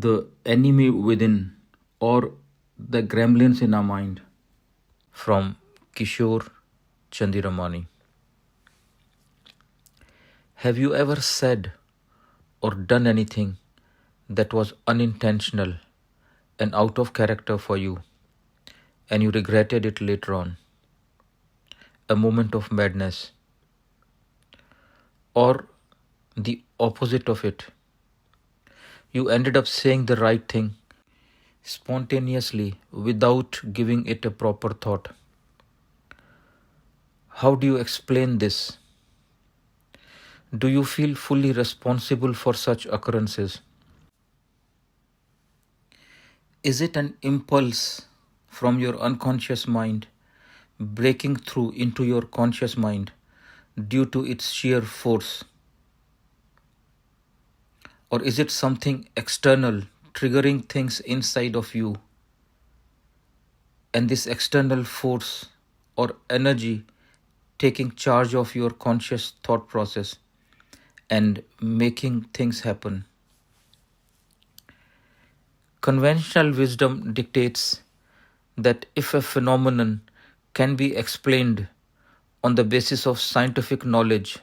The enemy within, or the gremlins in our mind. From Kishore Chandiramani. Have you ever said or done anything that was unintentional and out of character for you, and you regretted it later on? A moment of madness, or the opposite of it. You ended up saying the right thing spontaneously without giving it a proper thought. How do you explain this? Do you feel fully responsible for such occurrences? Is it an impulse from your unconscious mind breaking through into your conscious mind due to its sheer force? Or is it something external triggering things inside of you? And this external force or energy taking charge of your conscious thought process and making things happen. Conventional wisdom dictates that if a phenomenon can be explained on the basis of scientific knowledge,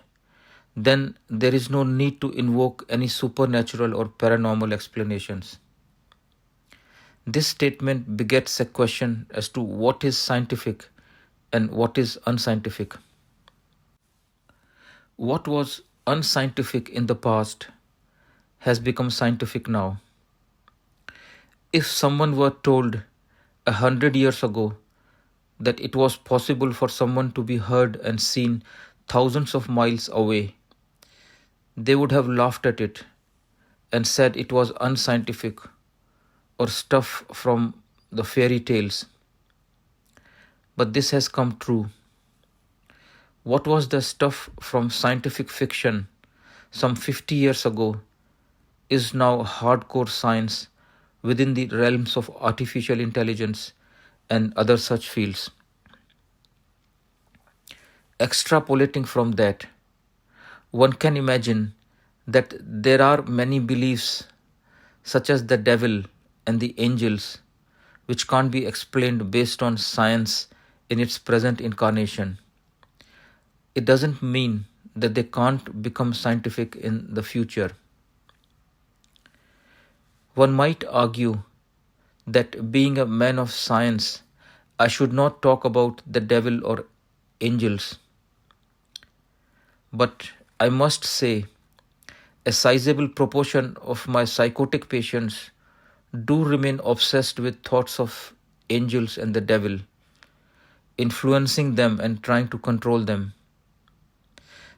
then there is no need to invoke any supernatural or paranormal explanations. This statement begets a question as to what is scientific and what is unscientific. What was unscientific in the past has become scientific now. If someone were told 100 years ago that it was possible for someone to be heard and seen thousands of miles away, they would have laughed at it and said it was unscientific or stuff from the fairy tales. But this has come true. What was the stuff from scientific fiction some 50 years ago is now hardcore science within the realms of artificial intelligence and other such fields. Extrapolating from that, one can imagine that there are many beliefs, such as the devil and the angels, which can't be explained based on science in its present incarnation. It doesn't mean that they can't become scientific in the future. One might argue that being a man of science, I should not talk about the devil or angels. But I must say, a sizable proportion of my psychotic patients do remain obsessed with thoughts of angels and the devil, influencing them and trying to control them.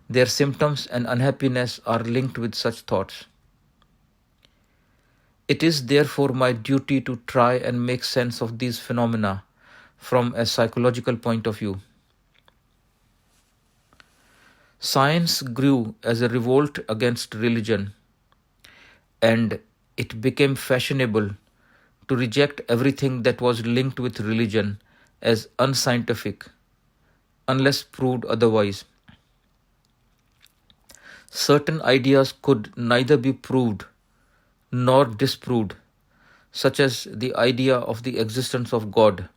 Their symptoms and unhappiness are linked with such thoughts. It is therefore my duty to try and make sense of these phenomena from a psychological point of view. Science grew as a revolt against religion, and it became fashionable to reject everything that was linked with religion as unscientific, unless proved otherwise. Certain ideas could neither be proved nor disproved, such as the idea of the existence of God.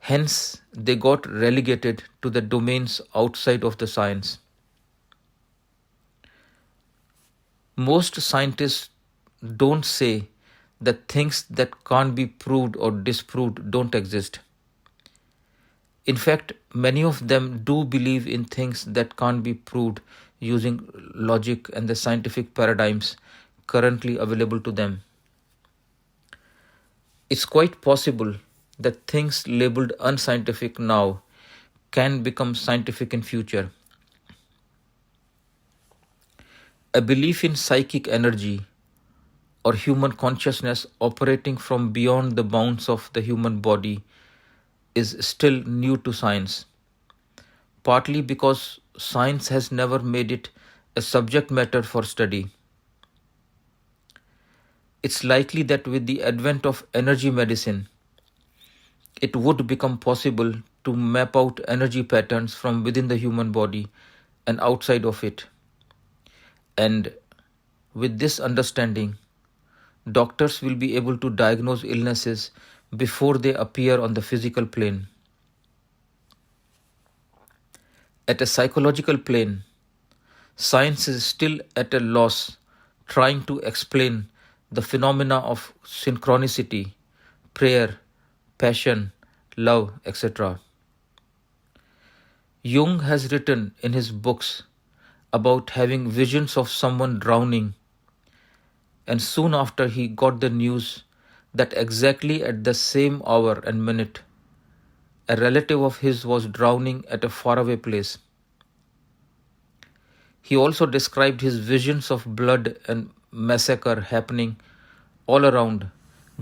Hence, they got relegated to the domains outside of the science. Most scientists don't say that things that can't be proved or disproved don't exist. In fact, many of them do believe in things that can't be proved using logic and the scientific paradigms currently available to them. It's quite possible that things labeled unscientific now can become scientific in future. A belief in psychic energy or human consciousness operating from beyond the bounds of the human body is still new to science, partly because science has never made it a subject matter for study. It's likely that with the advent of energy medicine, it would become possible to map out energy patterns from within the human body and outside of it. And with this understanding, doctors will be able to diagnose illnesses before they appear on the physical plane. At a psychological plane, science is still at a loss trying to explain the phenomena of synchronicity, prayer, passion, love, etc. Jung has written in his books about having visions of someone drowning, and soon after he got the news that exactly at the same hour and minute, a relative of his was drowning at a faraway place. He also described his visions of blood and massacre happening all around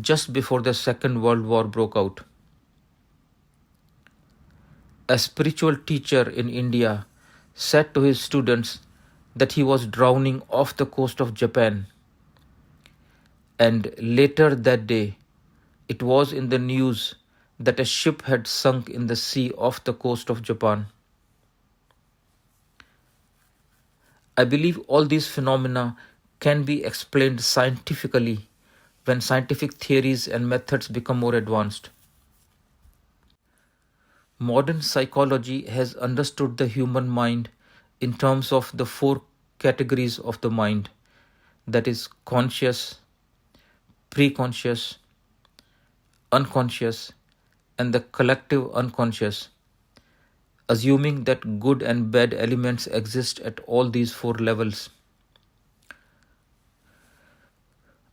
just before the Second World War broke out. A spiritual teacher in India said to his students that he was drowning off the coast of Japan. And later that day, it was in the news that a ship had sunk in the sea off the coast of Japan. I believe all these phenomena can be explained scientifically when scientific theories and methods become more advanced. Modern psychology has understood the human mind in terms of the four categories of the mind, that is, conscious, preconscious, unconscious, and the collective unconscious, assuming that good and bad elements exist at all these four levels.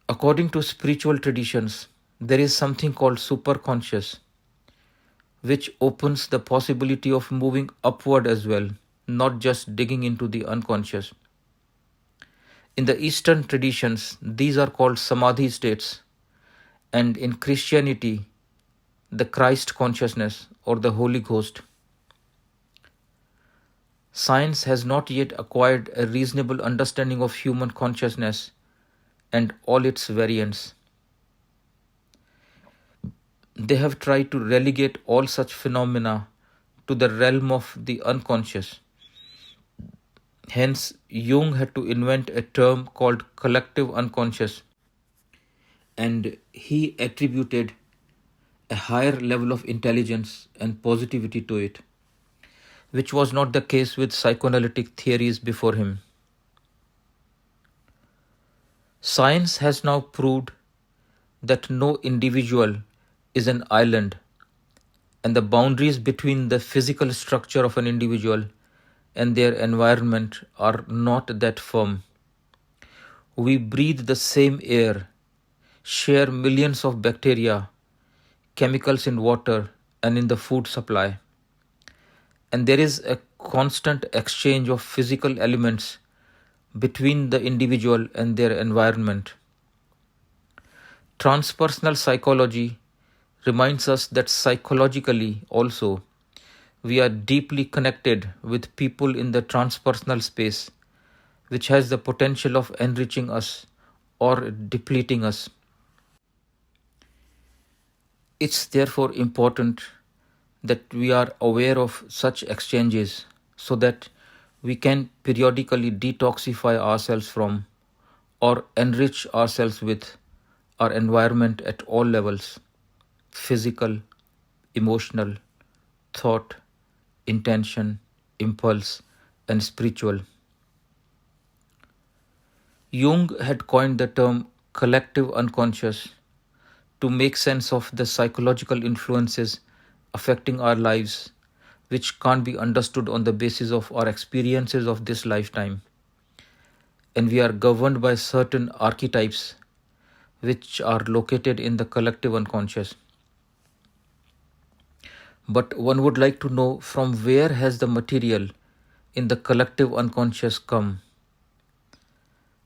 According to spiritual traditions, there is something called superconscious, which opens the possibility of moving upward as well, not just digging into the unconscious. In the Eastern traditions, these are called samadhi states, and in Christianity, the Christ consciousness or the Holy Ghost. Science has not yet acquired a reasonable understanding of human consciousness and all its variants. They have tried to relegate all such phenomena to the realm of the unconscious. Hence, Jung had to invent a term called collective unconscious, and he attributed a higher level of intelligence and positivity to it, which was not the case with psychoanalytic theories before him. Science has now proved that no individual is an island, and the boundaries between the physical structure of an individual and their environment are not that firm. We breathe the same air, share millions of bacteria, chemicals in water and in the food supply, and there is a constant exchange of physical elements between the individual and their environment. Transpersonal psychology reminds us that psychologically also we are deeply connected with people in the transpersonal space, which has the potential of enriching us or depleting us. It's therefore important that we are aware of such exchanges so that we can periodically detoxify ourselves from or enrich ourselves with our environment at all levels: physical, emotional, thought, intention, impulse, and spiritual. Jung had coined the term collective unconscious to make sense of the psychological influences affecting our lives, which can't be understood on the basis of our experiences of this lifetime. And we are governed by certain archetypes which are located in the collective unconscious. But one would like to know, from where has the material in the collective unconscious come?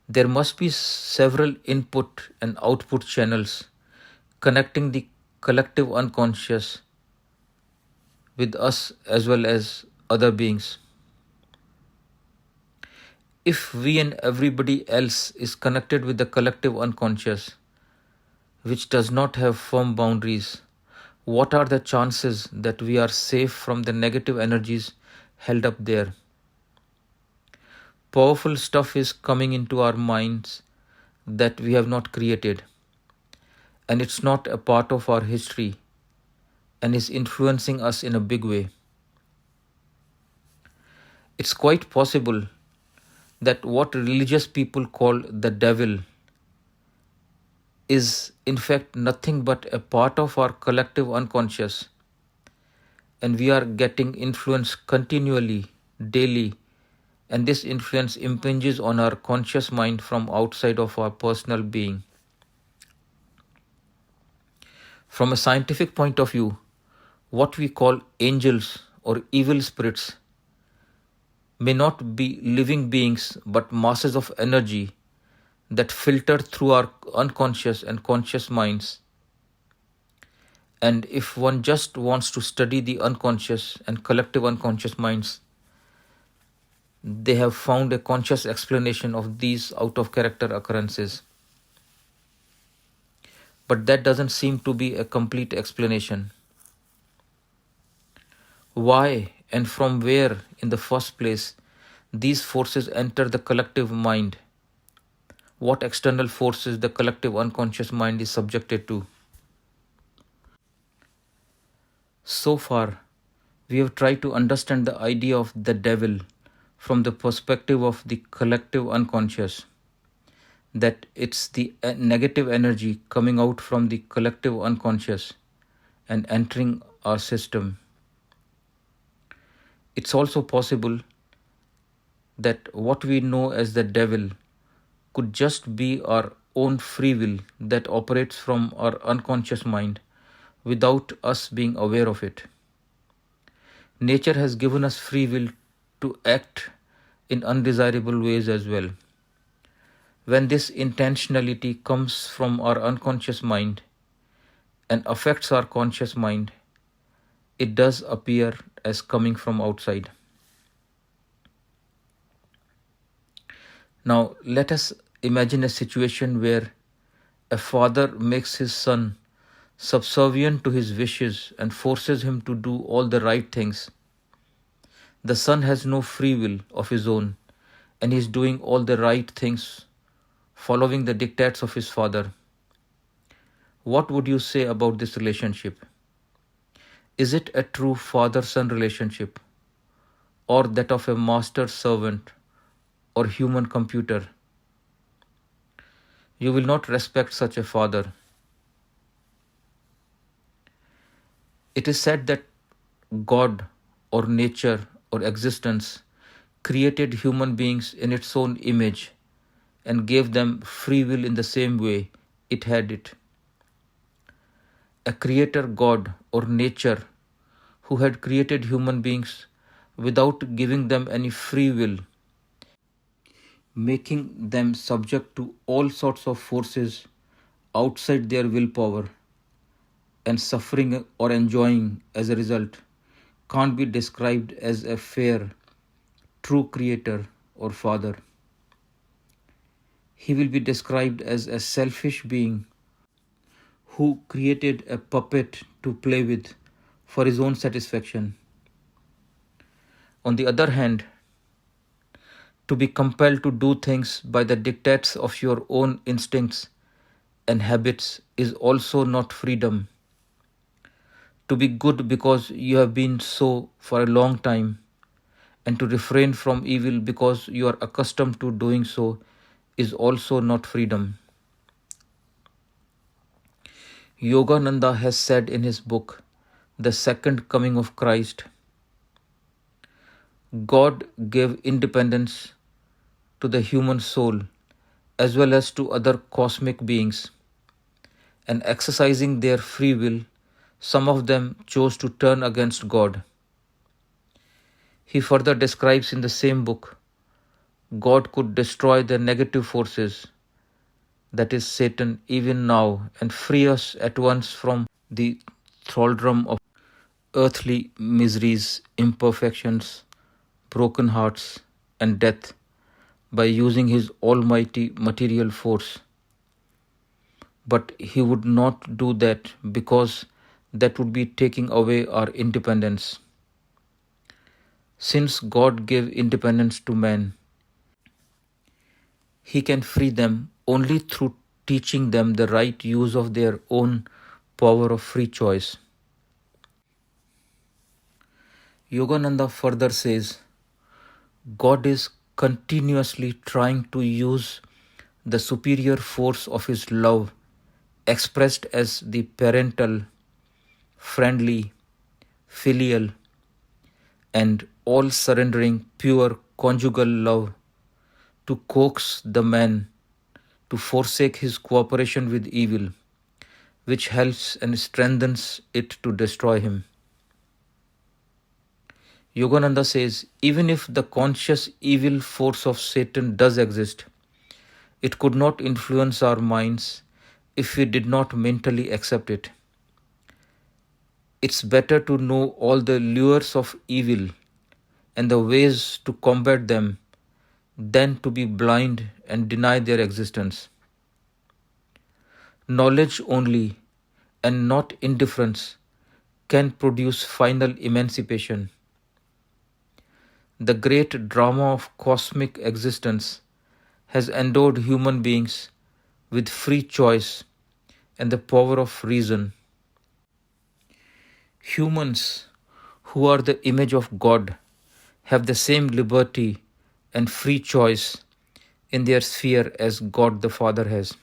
There must be several input and output channels connecting the collective unconscious with us as well as other beings. If we and everybody else is connected with the collective unconscious, which does not have firm boundaries, what are the chances that we are safe from the negative energies held up there? Powerful stuff is coming into our minds that we have not created. and it's not a part of our history and is influencing us in a big way. It's quite possible that what religious people call the devil is in fact nothing but a part of our collective unconscious, and we are getting influenced continually, daily, and this influence impinges on our conscious mind from outside of our personal being. From a scientific point of view, what we call angels or evil spirits may not be living beings but masses of energy that filter through our unconscious and conscious minds. And if one just wants to study the unconscious and collective unconscious minds, they have found a conscious explanation of these out of character occurrences. But that doesn't seem to be a complete explanation. Why and from where, in the first place, these forces enter the collective mind? What external forces the collective unconscious mind is subjected to? So far, we have tried to understand the idea of the devil from the perspective of the collective unconscious, that it's the negative energy coming out from the collective unconscious and entering our system. It's also possible that what we know as the devil could just be our own free will that operates from our unconscious mind without us being aware of it. Nature has given us free will to act in undesirable ways as well. When this intentionality comes from our unconscious mind and affects our conscious mind, it does appear as coming from outside. Now, let us imagine a situation where a father makes his son subservient to his wishes and forces him to do all the right things. The son has no free will of his own, and he is doing all the right things, following the dictates of his father. What would you say about this relationship? Is it a true father-son relationship, or that of a master-servant or human computer? You will not respect such a father. It is said that God or nature or existence created human beings in its own image and gave them free will in the same way it had it. A creator God or nature who had created human beings without giving them any free will, making them subject to all sorts of forces outside their willpower, and suffering or enjoying as a result, can't be described as a fair, true creator or father. He will be described as a selfish being who created a puppet to play with for his own satisfaction. On the other hand, to be compelled to do things by the dictates of your own instincts and habits is also not freedom. To be good because you have been so for a long time, and to refrain from evil because you are accustomed to doing so, is also not freedom. Yogananda has said in his book, The Second Coming of Christ, God gave independence to the human soul as well as to other cosmic beings, and exercising their free will, some of them chose to turn against God. He further describes in the same book, God could destroy the negative forces, that is Satan, even now, and free us at once from the thraldom of earthly miseries, imperfections, broken hearts, and death by using his almighty material force. But he would not do that because that would be taking away our independence. Since God gave independence to man, he can free them only through teaching them the right use of their own power of free choice. Yogananda further says, God is continuously trying to use the superior force of His love, expressed as the parental, friendly, filial, and all surrendering pure conjugal love, to coax the man to forsake his cooperation with evil, which helps and strengthens it to destroy him. Yogananda says, even if the conscious evil force of Satan does exist, it could not influence our minds if we did not mentally accept it. It's better to know all the lures of evil and the ways to combat them than to be blind and deny their existence. Knowledge only, and not indifference, can produce final emancipation. The great drama of cosmic existence has endowed human beings with free choice and the power of reason. Humans, who are the image of God, have the same liberty and free choice in their sphere as God the Father has.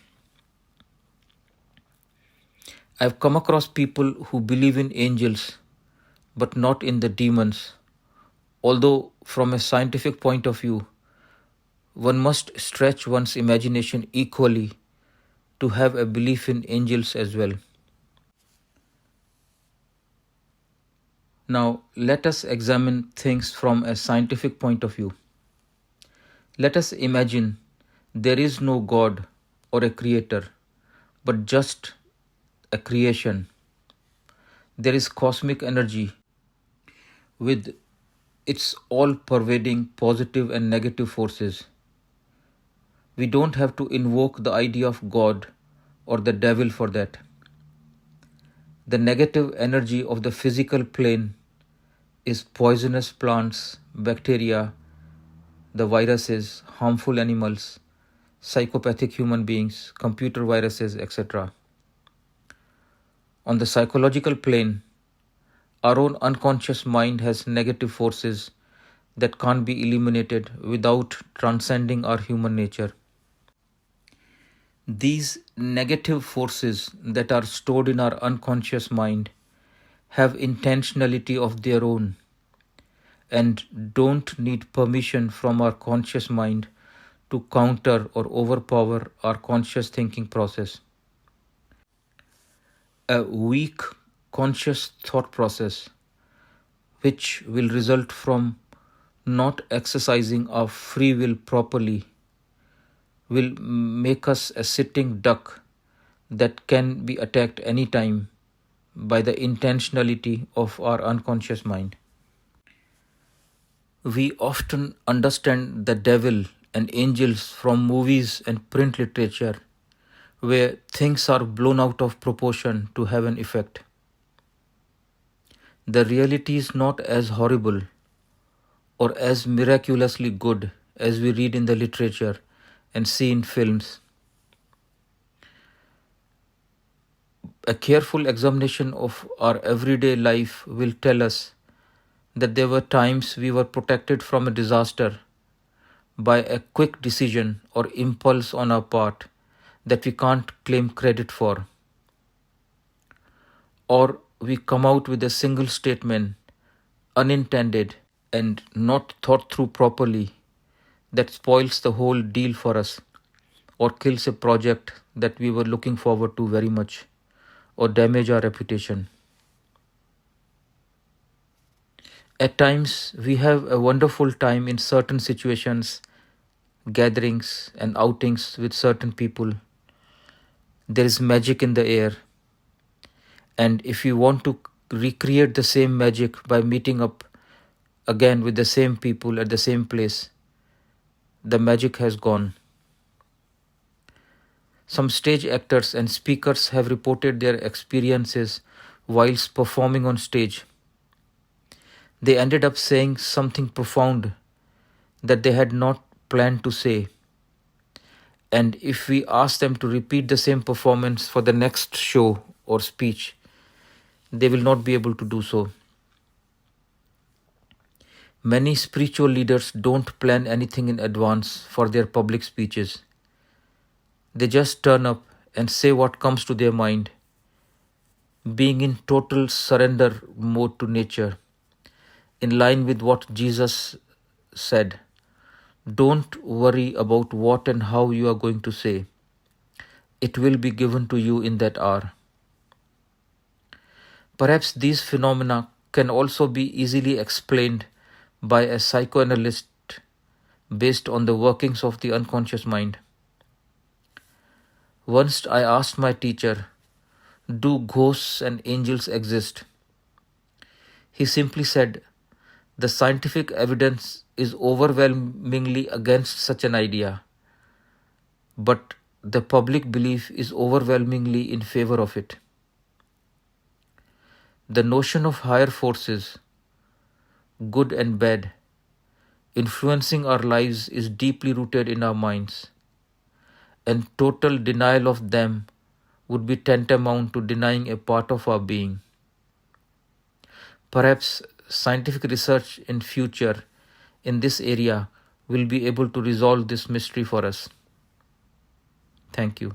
I have come across people who believe in angels but not in the demons, although from a scientific point of view, one must stretch one's imagination equally to have a belief in angels as well. Now, let us examine things from a scientific point of view. Let us imagine there is no God or a creator, but just a creation. There is cosmic energy with its all-pervading positive and negative forces. We don't have to invoke the idea of God or the devil for that. The negative energy of the physical plane is poisonous plants, bacteria, the viruses, harmful animals, psychopathic human beings, computer viruses, etc. On the psychological plane, our own unconscious mind has negative forces that can't be eliminated without transcending our human nature. These negative forces that are stored in our unconscious mind have intentionality of their own and don't need permission from our conscious mind to counter or overpower our conscious thinking process. A weak conscious thought process, which will result from not exercising our free will properly, will make us a sitting duck that can be attacked anytime by the intentionality of our unconscious mind. We often understand the devil and angels from movies and print literature, where things are blown out of proportion to have an effect. The reality is not as horrible or as miraculously good as we read in the literature and see in films. A careful examination of our everyday life will tell us that there were times we were protected from a disaster by a quick decision or impulse on our part that we can't claim credit for. Or we come out with a single statement, unintended and not thought through properly, that spoils the whole deal for us, or kills a project that we were looking forward to very much, or damage our reputation. At times, we have a wonderful time in certain situations, gatherings and outings with certain people. There is magic in the air. And if you want to recreate the same magic by meeting up again with the same people at the same place, the magic has gone. Some stage actors and speakers have reported their experiences whilst performing on stage. They ended up saying something profound that they had not planned to say. And if we ask them to repeat the same performance for the next show or speech, they will not be able to do so. Many spiritual leaders don't plan anything in advance for their public speeches. They just turn up and say what comes to their mind, being in total surrender mode to nature, in line with what Jesus said. Don't worry about what and how you are going to say. It will be given to you in that hour. Perhaps these phenomena can also be easily explained by a psychoanalyst based on the workings of the unconscious mind. Once I asked my teacher, "Do ghosts and angels exist?" He simply said, "The scientific evidence is overwhelmingly against such an idea, but the public belief is overwhelmingly in favor of it." The notion of higher forces, good and bad, influencing our lives is deeply rooted in our minds, and total denial of them would be tantamount to denying a part of our being. Perhaps scientific research in future in this area will be able to resolve this mystery for us. Thank you.